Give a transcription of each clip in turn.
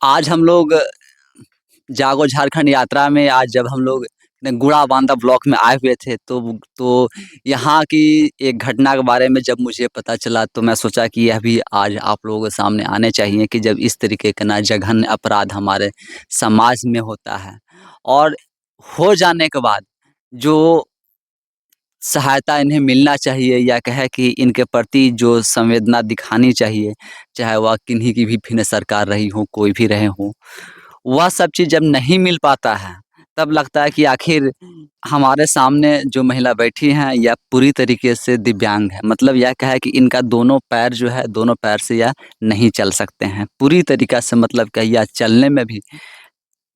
आज हम लोग जागो झारखंड यात्रा में आज जब हम लोग गुड़ा बांदा ब्लॉक में आए हुए थे तो यहाँ की एक घटना के बारे में जब मुझे पता चला तो मैं सोचा कि यह भी आज आप लोगों के सामने आने चाहिए कि जब इस तरीके का ना जघन्य अपराध हमारे समाज में होता है और हो जाने के बाद जो सहायता इन्हें मिलना चाहिए या कहे कि इनके प्रति जो संवेदना दिखानी चाहिए, चाहे वह किन्हीं की भी भिन्न सरकार रही हो, कोई भी रहे हों, वह सब चीज़ जब नहीं मिल पाता है, तब लगता है कि आखिर हमारे सामने जो महिला बैठी हैं, यह पूरी तरीके से दिव्यांग है। मतलब यह क्या है कि इनका दोनों पैर जो है, दोनों पैर से यह नहीं चल सकते हैं। पूरी तरीक़ा से मतलब क्या यह चलने में भी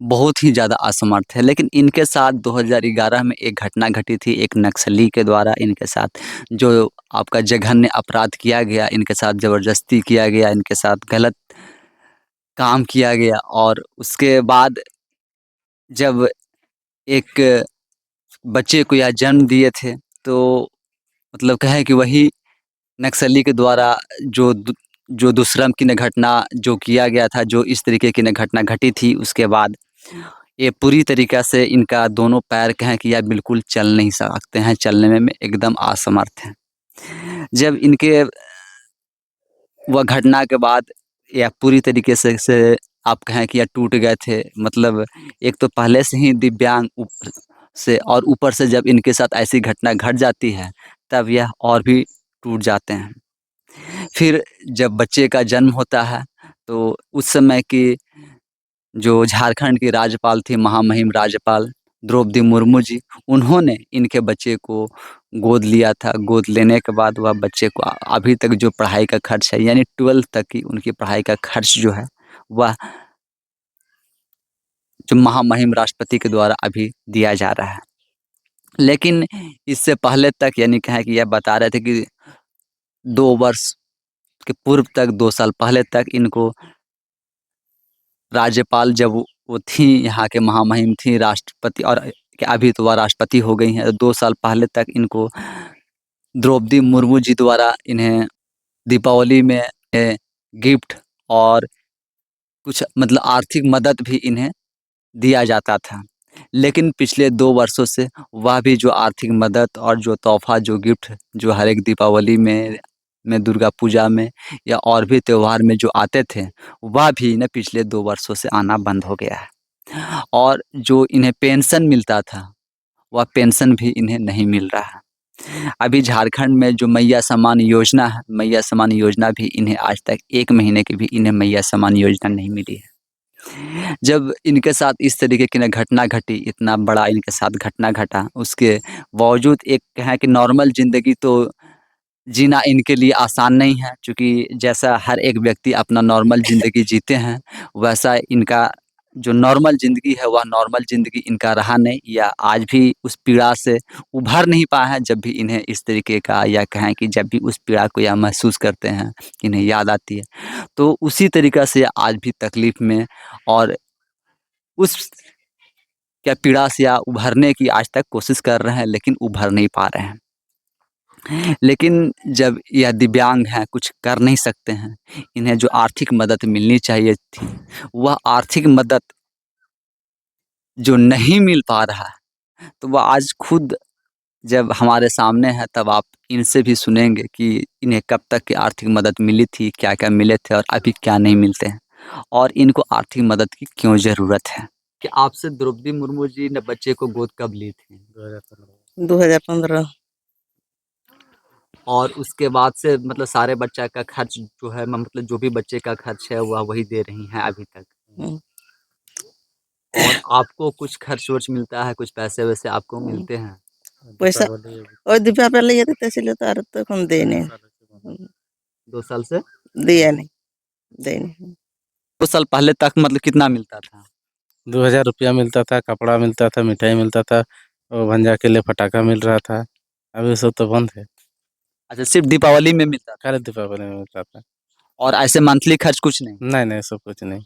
बहुत ही ज़्यादा असमर्थ है। लेकिन इनके साथ 2011 में एक घटना घटी थी, एक नक्सली के द्वारा इनके साथ जो आपका जघन्य अपराध किया गया, इनके साथ ज़बरदस्ती किया गया, इनके साथ गलत काम किया गया और उसके बाद जब एक बच्चे को यह जन्म दिए थे, तो मतलब कहें कि वही नक्सली के द्वारा जो दुष्कर्म की न घटना जो किया गया था, जो इस तरीके की न घटना घटी थी, उसके बाद ये पूरी तरीक़ा से इनका दोनों पैर कहें कि यह बिल्कुल चल नहीं सकते हैं, चलने में एकदम असमर्थ हैं। जब इनके वह घटना के बाद यह पूरी तरीके से आप कहें कि यह टूट गए थे। मतलब एक तो पहले से ही दिव्यांग ऊपर से और ऊपर से जब इनके साथ ऐसी घटना घट जाती है, तब यह और भी टूट जाते हैं। फिर जब बच्चे का जन्म होता है, तो उस समय की जो झारखंड की राज्यपाल थी, महामहिम राज्यपाल द्रौपदी मुर्मू जी, उन्होंने इनके बच्चे को गोद लिया था। गोद लेने के बाद वह बच्चे को अभी तक जो पढ़ाई का खर्च है, यानी 12th तक की उनकी पढ़ाई का खर्च जो है, वह जो महामहिम राष्ट्रपति के द्वारा अभी दिया जा रहा है। लेकिन इससे पहले तक यानी कहें कि यह बता रहे थे कि 2 वर्ष के पूर्व तक 2 साल पहले तक इनको राज्यपाल जब वो थी, यहाँ के महामहिम थी, राष्ट्रपति और अभी तो वह राष्ट्रपति हो गई हैं। 2 साल पहले तक इनको द्रौपदी मुर्मू जी द्वारा इन्हें दीपावली में गिफ्ट और कुछ मतलब आर्थिक मदद भी इन्हें दिया जाता था। लेकिन पिछले 2 वर्षों से वह भी जो आर्थिक मदद और जो तोहफ़ा, जो गिफ्ट जो हर एक दीपावली में दुर्गा पूजा में या और भी त्योहार में जो आते थे, वह भी ना पिछले 2 वर्षों से आना बंद हो गया है। और जो इन्हें पेंशन मिलता था, वह पेंशन भी इन्हें नहीं मिल रहा है। अभी झारखंड में जो मैया सम्मान योजना है, मैया सम्मान योजना भी इन्हें आज तक 1 महीने की भी इन्हें मैया सम्मान योजना नहीं मिली है। जब इनके साथ इस तरीके की ना घटना घटी, इतना बड़ा इनके साथ घटना घटा, उसके बावजूद एक कहें कि नॉर्मल ज़िंदगी तो जीना इनके लिए आसान नहीं है, चूँकि जैसा हर एक व्यक्ति अपना नॉर्मल ज़िंदगी जीते हैं, वैसा इनका जो नॉर्मल ज़िंदगी है, वह नॉर्मल ज़िंदगी इनका रहा नहीं या आज भी उस पीड़ा से उभर नहीं पाए हैं। जब भी इन्हें इस तरीके का या कहें कि जब भी उस पीड़ा को या महसूस करते हैं, इन्हें याद आती है, तो उसी तरीक़ा से आज भी तकलीफ़ में और उस क्या पीड़ा से या उभरने की आज तक कोशिश कर रहे हैं, लेकिन उभर नहीं पा रहे हैं। लेकिन जब यह दिव्यांग हैं, कुछ कर नहीं सकते हैं, इन्हें जो आर्थिक मदद मिलनी चाहिए थी, वह आर्थिक मदद जो नहीं मिल पा रहा है, तो वह आज खुद जब हमारे सामने है, तब आप इनसे भी सुनेंगे कि इन्हें कब तक की आर्थिक मदद मिली थी, क्या-क्या मिले थे और अभी क्या नहीं मिलते हैं और इनको आर्थिक मदद की क्यों ज़रूरत है? कि आपसे द्रौपदी मुर्मू जी ने बच्चे को गोद कब ली थी? 2015। और उसके बाद से मतलब सारे बच्चा का खर्च जो है मतलब जो भी बच्चे का खर्च है वह वही दे रही हैं अभी तक। हुँ, और आपको कुछ खर्च-वर्च मिलता है, कुछ पैसे-वैसे आपको हुँ। मिलते हैं? पैसा ওই দীপাবলি ইয়েতে ছিল তো আর তো এখন দেয়নি। 2 साल से? दिया नहीं, देयनी। 2 साल पहले तक मतलब कितना मिलता था? 2000 रुपया मिलता था, कपड़ा मिलता था, मिठाई मिलता था और भंजा के लिए पटाखा मिल रहा था। अभी सब तो बंद है। अच्छा, सिर्फ़ दीपावली में मिलता था खाली दीपावली में मिलता था। और ऐसे मंथली खर्च कुछ नहीं? नहीं, नहीं, सब कुछ नहीं।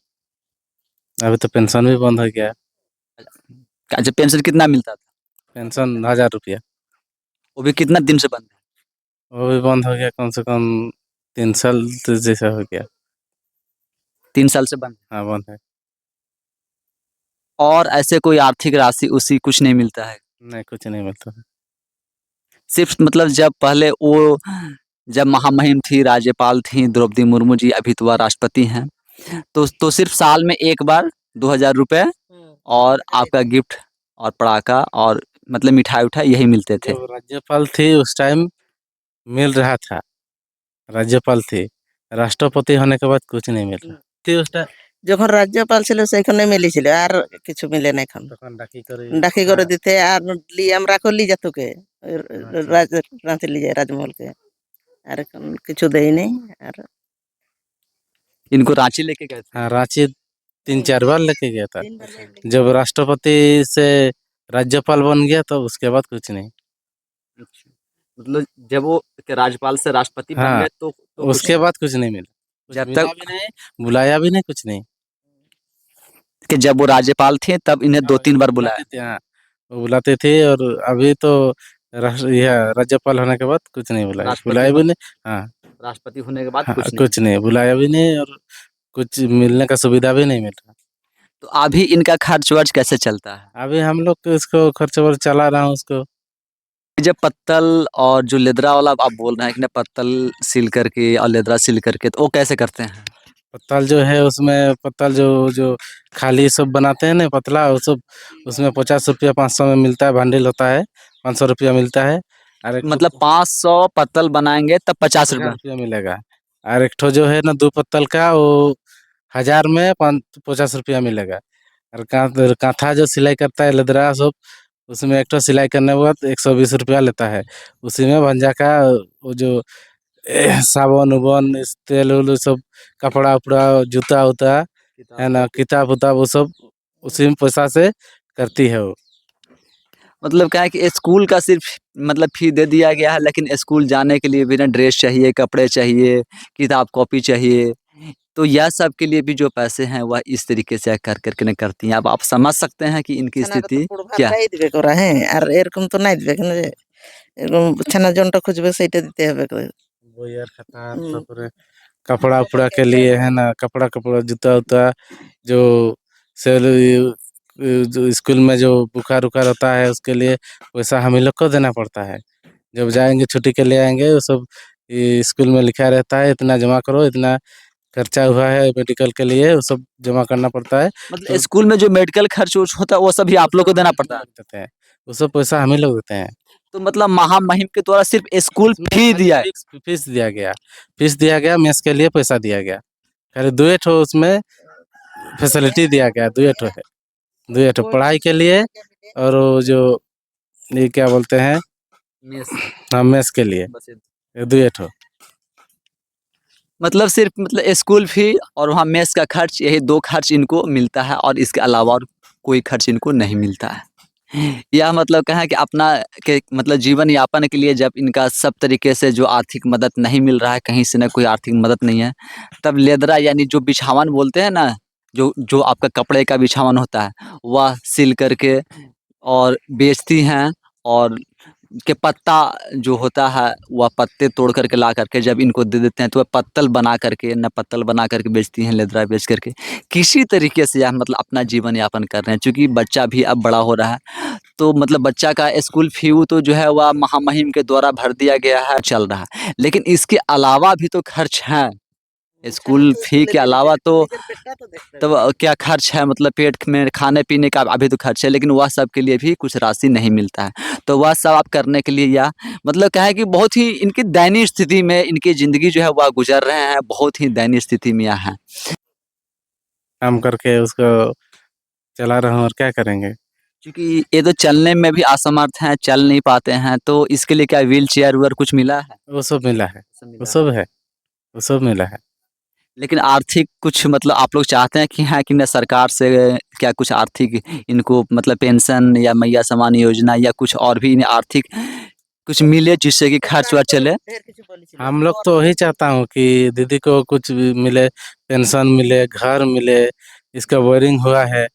अभी तो पेंशन भी बंद हो गया है। अच्छा, पेंशन कितना मिलता था? पेंशन 1000 रुपया, वो भी कितना दिन से बंद है? वो भी बंद हो गया कम से कम 3 साल तो जैसा हो गया। 3 साल से बंद है। हाँ, बंद है। और ऐसे कोई आर्थिक राशि उसी कुछ नहीं मिलता है? नहीं, कुछ नहीं मिलता है। सिर्फ़ मतलब जब पहले वो जब महामहिम थी, राज्यपाल थीं द्रौपदी मुर्मू जी, अभी तो वह राष्ट्रपति हैं। तो सिर्फ़ साल में 1 बार ₹2000 और आपका गिफ्ट और पड़ाका और मतलब मिठाई-विठाई यही मिलते थे। जब राज्यपाल थी उस टाइम मिल रहा था, राज्यपाल थी। राष्ट्रपति होने के बाद कुछ नहीं मिल रहा। थी उस टाइम যখন রাজ্যপাল ছিল সেইখানে মিলেছিল আর কিছু মিলে না এখন তখন ডাকি করে ডাকি করে দিতে আর আমরা করলি যেতকে রাঁচি। রাজ রাঁচি লিয়ে রাজমহলকে আর এখন কিছু দেই নেই আর इनको रांची लेके गए थे। हाँ, रांची 3-4 बार लेके गया था। 3 बार लेके जब राष्ट्रपति से राज्यपाल बन गया तो उसके बाद कुछ नहीं। अच्छा। मतलब जब वो के राज्यपाल से राष्ट्रपति बन हाँ, गए तो कुछ उसके बाद कुछ नहीं मिला। कुछ जब मिला तक भी नहीं, बुलाया भी नहीं, कुछ नहीं। कि जब वो राज्यपाल थे तब इन्हें हाँ, 2-3 जब बार बुलाया। बुलाते थे, हाँ, वो बुलाते थे और अभी तो यह राज्यपाल होने के बाद कुछ नहीं बुलाया। राष्ट्रपति बुलाया भी होने नहीं, हाँ, राष्ट्रपति होने के बाद हाँ, कुछ नहीं। कुछ नहीं, बुलाया भी नहीं और कुछ मिलने का सुविधा भी नहीं मिल रहा। तो अभी इनका खर्च-वर्च कैसे चलता है? अभी हम लोग तो इसको खर्च-वर्च चला रहा हूँ उसको। जब पत्तल और जो लेदरा वाला आप बोल रहे हैं कि ना पत्तल सिल करके और लेदरा सिल करके तो वो कैसे करते हैं? पत्तल जो है उसमें पत्तल जो जो खाली सब बनाते हैं ना पतला वो सब उसमें 50 रुपया 500 में मिलता है, बंडल होता है, 500 रुपया मिलता है। और एक ठो मतलब 500 पत्तल बनाएँगे तब ₹50। 50 रुपया मिलेगा। और एक ठो जो है ना 2 पत्तल का वो 1000 में 50 रुपया मिलेगा। और काँथा जो सिलाई करता है लेदरा सब उसमें एक ठो सिलाई करने के बाद 120 रुपया लेता है। उसी में भंजा का वो जो साबुन-उबुन इस तेल-उल सब कपड़ा-उपड़ा, जूता-उता है ना, किताब-उताब वो सब उसी में पैसा से करती है वो। मतलब क्या है कि स्कूल का सिर्फ मतलब फ़ी दे दिया गया है, लेकिन स्कूल जाने के लिए भी ना ड्रेस चाहिए, कपड़े चाहिए, किताब-कॉपी चाहिए। तो यह सब के लिए भी जो पैसे हैं वह इस तरीके से कर के ना करती हैं। अब आप समझ सकते हैं कि इनकी ছানাটা তো स्थिति পুরো क्या है। ভাতটাই দিবে ওরা হ্যাঁ আর এরকম তো নাই দিবে কেন যে এরকম ছানা জনটা খুঁজবে সেইটা দিতে হবে করে बोयर खाता হুম तारपरे कपड़ा-उपड़ा के लिए है ना, कपड़ा-कपड़ा, जूता-उता जो सेल जो स्कूल में जो बुखार-उखार होता है उसके लिए पैसा हम ही लोग को देना पड़ता है। जब जाएँगे छुट्टी के लिए आएँगे वो सब स्कूल में लिखा रहता है इतना जमा करो, इतना खर्चा हुआ है मेडिकल के लिए वो सब जमा करना पड़ता है। मतलब तो स्कूल में जो मेडिकल खर्च-वर्च होता है वो सभी वो आप लोग सब को देना हम पड़ता ही है। लोग देते हैं। वो सब पैसा हम ही लोग देते हैं। तो मतलब महामहिम के द्वारा सिर्फ स्कूल उसमें फ़ी खाली दिया है। फीस दिया गया। फीस दिया गया, मेस के लिए पैसा दिया गया। खाली 2 ठो उसमें फैसिलिटी दिया गया, 2 ठो है। 2 ठो पढ़ाई के लिए और वो जो ये क्या बोलते हैं मेस हाँ, मेस के लिए बस इत ये 2 ठो। मतलब सिर्फ मतलब स्कूल फ़ी और वहाँ मेस का खर्च यही 2 खर्च इनको मिलता है और इसके अलावा और कोई खर्च इनको नहीं मिलता है। यह मतलब क्या है कि अपना के मतलब जीवन यापन के लिए जब इनका सब तरीके से जो आर्थिक मदद नहीं मिल रहा है, कहीं से ना कोई आर्थिक मदद नहीं है, तब लेदरा यानी जो बिछावन बोलते हैं ना, जो जो आपका कपड़े का बिछावन होता है, वह सिल करके और बेचती हैं और के पत्ता जो होता है, वह पत्ते तोड़ कर के ला कर के जब इनको दे देते हैं, तो वह पत्तल बना करके न पत्तल बना करके बेचती हैं, लेदरा बेच करके। किसी तरीके से यह मतलब अपना जीवन यापन कर रहे हैं, चूँकि बच्चा भी अब बड़ा हो रहा है, तो मतलब बच्चा का स्कूल फ़ी तो जो है वह महामहिम के द्वारा भर दिया गया है, चल रहा है। लेकिन इसके अलावा भी तो खर्च हैं, ছানা स्कूल তো फ़ी স্কুলে के দিয়ে अलावा দিবে तो নিজের পেটটা তো দেখতে तब হবে क्या खर्च है मतलब पेट में खाने-पीने का अभी तो खर्च है, लेकिन वह सब के लिए भी कुछ राशि नहीं मिलता है। तो वह सब आप करने के लिए या मतलब क्या है कि बहुत ही इनकी दयनीय स्थिति में इनकी ज़िंदगी जो है वह गुज़र रहे हैं, बहुत ही दयनीय स्थिति में यहाँ हैं। काम करके उसको चला रहा हूँ और क्या करेंगे? क्योंकि ये तो चलने में भी असमर्थ हैं, चल नहीं पाते हैं, तो इसके लिए क्या व्हीलचेयर-वुईयर कुछ मिला है? वो सब मिला है, सब वो मिला है। सब है, वो सब मिला है। लेकिन आर्थिक कुछ मतलब आप लोग चाहते हैं कि हाँ, कि ना सरकार से क्या कुछ आर्थिक इनको मतलब पेंशन या मैया सम्मान योजना या कुछ और भी इन्हें आर्थिक कुछ मिले जिससे कि সরকার खर्च-वर्च তো चले? ঢের কিছু বলেছিল हम কিন্তু लोग तो वही चाहता हूँ कि दीदी को कुछ भी मिले, पेंशन मिले, घर मिले, इसका वायरिंग हुआ है,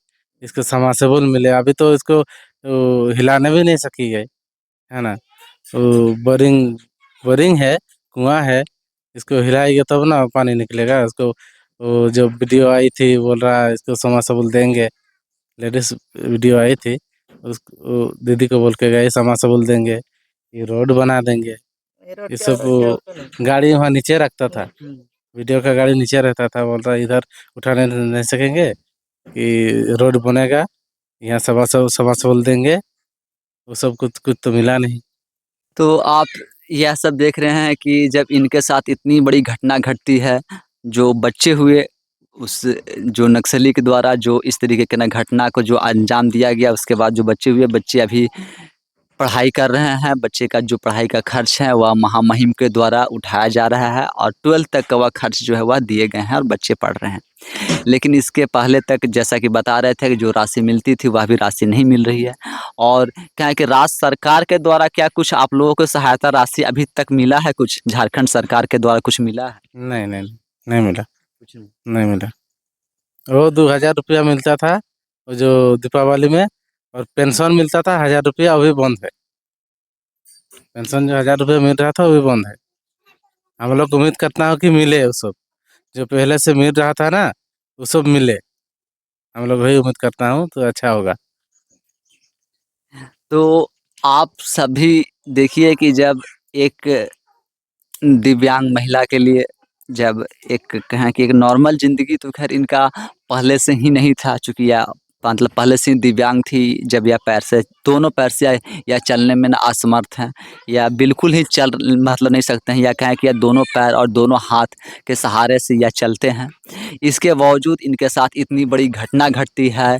इसको सबमर्सिबल मिले। अभी तो इसको हिलाने भी नहीं सकी है ना? वो बोरिंग बोरिंग है, कुआँ है, इसको हिलाएँगे तब ना पानी निकलेगा। उसको वो जो वीडियो आई थी बोल रहा है इसको सबमर्सिबल देंगे, लेटेस्ट वीडियो आई थी, वो दीदी को बोल के गए समासबुल देंगे, ये रोड बना देंगे, ये रोड ये क्या सब क्या होता नहीं। गाड़ी वहाँ नीचे रखता था, वीडियो का गाड़ी नीचे रहता था, बोल रहा इधर उठाने नहीं सकेंगे कि रोड बनेगा, यहाँ समासबुल देंगे, वो सब कुछ कुछ तो मिला नहीं। तो आप यह सब देख रहे हैं कि जब इनके साथ इतनी बड़ी घटना घटती है, जो बच्चे हुए, उस जो नक्सली के द्वारा जो इस तरीके के ना घटना को जो अंजाम दिया गया, उसके बाद जो बच्चे हुए, बच्चे अभी पढ़ाई कर रहे हैं, बच्चे का जो पढ़ाई का खर्च है वह महामहिम के द्वारा उठाया जा रहा है और 12th तक का वह खर्च जो है वह दिए गए हैं और बच्चे पढ़ रहे हैं। लेकिन इसके पहले तक जैसा कि बता रहे थे कि जो राशि मिलती थी वह भी राशि नहीं मिल रही है। और क्या है कि राज्य सरकार के द्वारा क्या कुछ आप लोगों को सहायता राशि अभी तक मिला है? कुछ झारखंड सरकार के द्वारा कुछ मिला है? नहीं नहीं नहीं मिला, कुछ नहीं। नहीं मिला। वो 2000 रुपया मिलता था वो जो दीपावली में, और पेंशन मिलता था 1000 रुपया, वो भी बंद है। पेंशन जो 1000 रुपया मिल रहा था वो भी बंद है। हम लोग उम्मीद करता हूँ कि मिले वो सब, जो पहले से मिल रहा था ना वो सब मिले, हम लोग वही उम्मीद करता हूँ, तो अच्छा होगा। तो आप सभी देखिए कि जब एक दिव्यांग महिला के लिए जब एक कहें कि एक नॉर्मल ज़िंदगी तो खैर इनका पहले से ही नहीं था, चूँकि या मतलब पहले से ही दिव्यांग थी। जब यह पैर से दोनों पैर से या चलने में ना असमर्थ हैं या बिल्कुल ही चल मतलब नहीं सकते हैं, या कहें कि या दोनों पैर और दोनों हाथ के सहारे से या चलते हैं। इसके बावजूद इनके साथ इतनी बड़ी घटना घटती है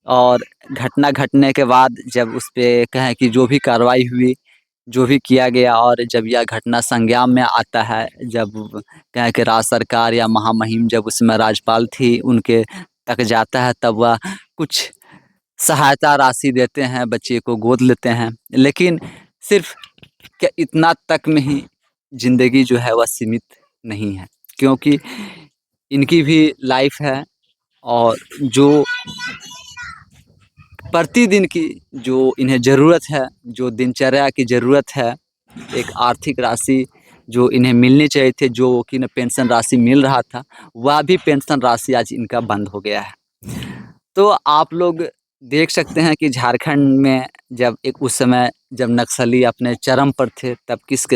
और घटना घटने के बाद जब उस पे कहें कि जो भी कार्रवाई हुई, जो भी किया गया और जब यह घटना संज्ञान में आता है, जब क्या है कि राज्य सरकार या महामहिम जब उसमें राज्यपाल थी उनके तक जाता है, तब वह कुछ सहायता राशि देते हैं, बच्चे को गोद लेते हैं। लेकिन सिर्फ़ क्या इतना तक में ही ज़िंदगी जो है वह सीमित नहीं है, क्योंकि इनकी भी लाइफ़ है और जो प्रतिदिन की जो इन्हें ज़रूरत है, जो दिनचर्या की ज़रूरत है, एक आर्थिक राशि जो इन्हें मिलनी चाहिए थी, जो कि न पेंशन राशि मिल रहा था, वह भी पेंशन राशि आज इनका बंद हो गया है। तो आप लोग देख सकते हैं कि झारखंड में जब एक उस समय जब नक्सली अपने चरम पर थे, तब किस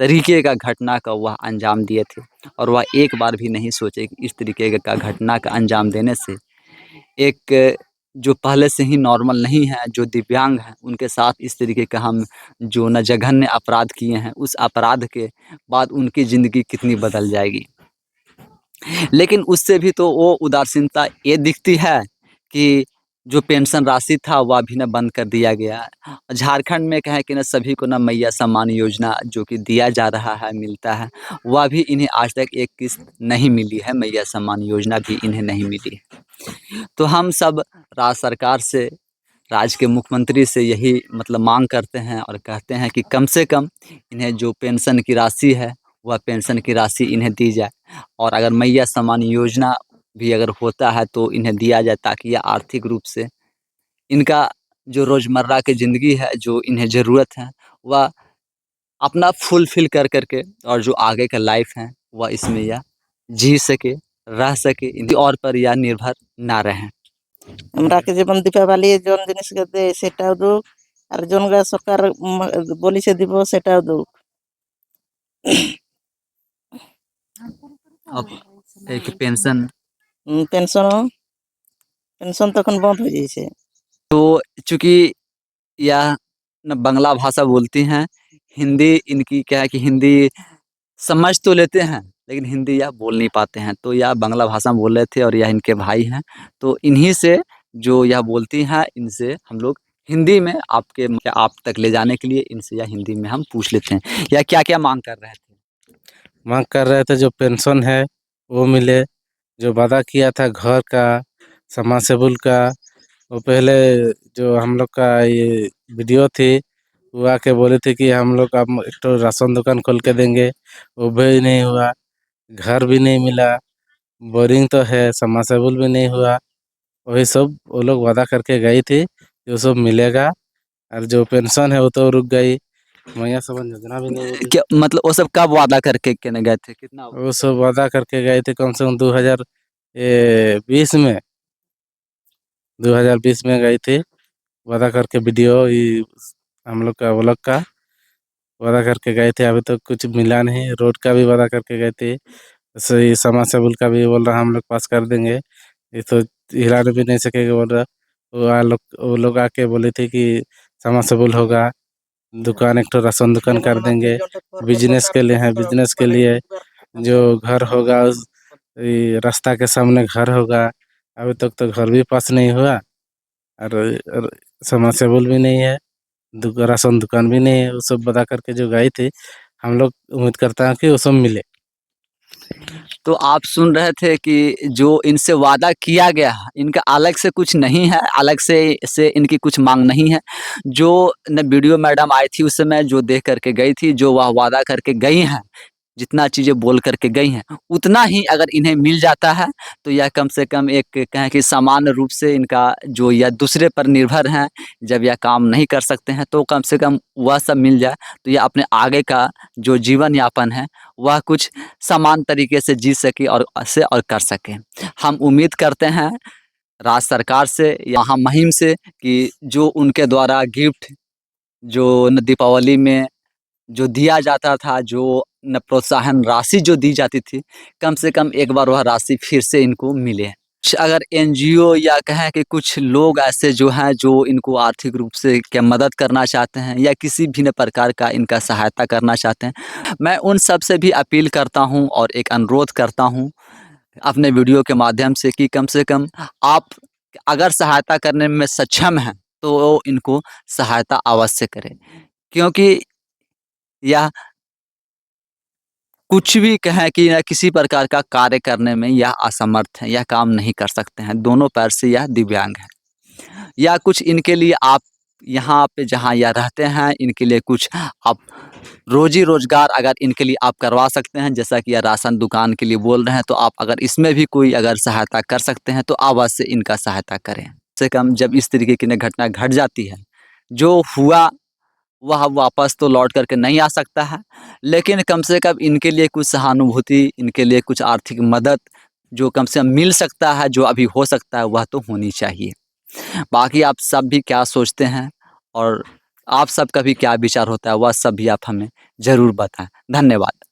तरीके का घटना का वह अंजाम दिए थे और वह एक बार भी नहीं सोचे कि इस तरीके का घटना का अंजाम देने से एक जो पहले से ही नॉर्मल नहीं है, जो दिव्यांग हैं, उनके साथ इस तरीके का हम जो न जघन्य अपराध किए हैं, उस अपराध के बाद उनकी ज़िंदगी कितनी बदल जाएगी। लेकिन उससे भी तो वो उदासीनता ये दिखती है कि जो पेंशन राशि था वह भी ना बंद कर दिया गया है। झारखंड में क्या है कि ना सभी को ना मैया सम्मान योजना जो कि दिया जा रहा है, मिलता है, वह भी इन्हें आज तक एक किस्त नहीं मिली है, मैया सम्मान योजना भी इन्हें नहीं मिली है। तो हम सब राज्य सरकार से, राज्य के मुख्यमंत्री से यही मतलब मांग करते हैं और कहते हैं कि कम से कम इन्हें जो पेंशन की राशि है, वह पेंशन की राशि इन्हें दी जाए और अगर मैया सम्मान योजना भी अगर होता है तो इन्हें दिया जाए, ताकि ये आर्थिक रूप से इनका जो रोज़मर्रा की ज़िंदगी है, जो इन्हें ज़रूरत है, वह अपना फुलफ़िल कर के और जो आगे का लाइफ़ है, वह इसमें यह जी सके, रह सके, इन्हीं और पर यह निर्भर ना रहें। আমরা কে যেমন দীপাবলি জন জিনিস দেয় সেটাও দুঃখ, আর জনগা সরকার বলিছে দিব সেটাও দুঃখ। अब एक पेंशन পেনশনও পেনশন তখন বন্ধ হয়ে যাইছে। चूँकि यह न बांग्ला भाषा बोलती हैं, हिंदी इनकी क्या है कि हिंदी समझ तो लेते हैं, लेकिन हिंदी यह बोल नहीं पाते हैं। तो यह बांग्ला भाषा में बोल रहे थे और यह इनके भाई हैं। तो इन्हीं से जो यह बोलती हैं, इनसे हम लोग हिंदी में आपके आप तक ले जाने के लिए इनसे या हिंदी में हम पूछ लेते हैं। या क्या-क्या माँग कर रहे थे? मांग कर रहे थे जो पेंशन है वो मिले, जो वादा किया था घर का, समाजसेबुल का, वो पहले जो हम लोग का ये वीडियो थी, वो आके बोले थे कि हम लोग अब एक तो राशन दुकान खोल के देंगे, वो भी नहीं हुआ, घर भी नहीं मिला, बोरिंग तो है, समाजसेबुल भी नहीं हुआ, वही सब वो लोग वादा करके गई थी, वो सब मिलेगा। और जो पेंशन है वो तो रुक गई, मैया सबन योजना भी नहीं मिली। क्या मतलब वो सब कब वादा करके के गए थे? कितना वो सब वादा करके गए थे कम से कम 2020 में, 2020 में गई थी, वादा करके वीडियो हम लोग का व्लॉग का वादा करके गए थे, अभी तक कुछ मिला नहीं। रोड का भी वादा करके गए थे, सही समरसेबुल का भी बोल रहा हम लोग पास कर देंगे, ये तो हिला भी नहीं सकेगा बोल रहा। वो लोग आके बोले थे कि समरसेबुल होगा, दुकान एक तो राशन दुकान कर देंगे, बिजनेस के लिए है, बिजनेस के लिए जो घर होगा रास्ता के सामने घर होगा। अभी तक तो घर भी पास नहीं हुआ और समरसेबुल भी नहीं है, राशन दुकान भी नहीं है। वो सब बता करके जो गई थी, हम लोग उम्मीद करता है कि वो सब मिले। तो आप सुन रहे थे कि जो इनसे वादा किया गया है, इनका अलग से कुछ नहीं है, अलग से इनकी कुछ मांग नहीं है। जो न वीडियो मैडम आई थी उस समय जो देख करके गई थी, जो वह वादा करके गई हैं, जितना चीज़ें बोल करके गई हैं, उतना ही अगर इन्हें मिल जाता है तो यह कम से कम एक कहें कि सामान्य रूप से इनका जो या दूसरे पर निर्भर हैं, जब यह काम नहीं कर सकते हैं तो कम से कम वह सब मिल जाए तो यह अपने आगे का जो जीवन यापन है वह कुछ समान तरीके से जी सके और कर सके। हम उम्मीद करते हैं राज्य सरकार से या मुहिम से कि जो उनके द्वारा गिफ्ट जो न दीपावली में जो दिया जाता था, जो न प्रोत्साहन राशि जो दी जाती थी, कम से कम एक बार वह राशि फिर से इनको मिले। अगर एनजीओ या कहें कि कुछ लोग ऐसे जो हैं, जो इनको आर्थिक रूप से क्या मदद करना चाहते हैं या किसी भिन्न प्रकार का इनका सहायता करना चाहते हैं, मैं उन सब से भी अपील करता हूं और एक अनुरोध करता हूं अपने वीडियो के माध्यम से कि कम से कम आप अगर सहायता करने में सक्षम हैं, तो इनको सहायता अवश्य करें। क्योंकि यह कुछ भी कहें कि या किसी प्रकार का कार्य करने में यह असमर्थ हैं, यह काम नहीं कर सकते हैं, दोनों पैर से यह दिव्यांग हैं। या कुछ इनके लिए आप यहाँ पे जहाँ यह रहते हैं, इनके लिए कुछ आप रोज़ी-रोज़गार अगर इनके लिए आप करवा सकते हैं, जैसा कि यह राशन दुकान के लिए बोल रहे हैं, तो आप अगर इसमें भी कोई अगर सहायता कर सकते हैं, तो अवश्य इनका सहायता करें। कम से कम जब इस तरीके की घटना घट जाती है, जो हुआ वह वापस तो लौट करके नहीं आ सकता है, लेकिन कम से कम इनके लिए कुछ सहानुभूति, इनके लिए कुछ आर्थिक मदद जो कम से कम मिल सकता है, जो अभी हो सकता है, वह तो होनी चाहिए। बाकी आप सब भी क्या सोचते हैं और आप सबका भी क्या विचार होता है, वह सब भी आप हमें ज़रूर बताएँ। धन्यवाद।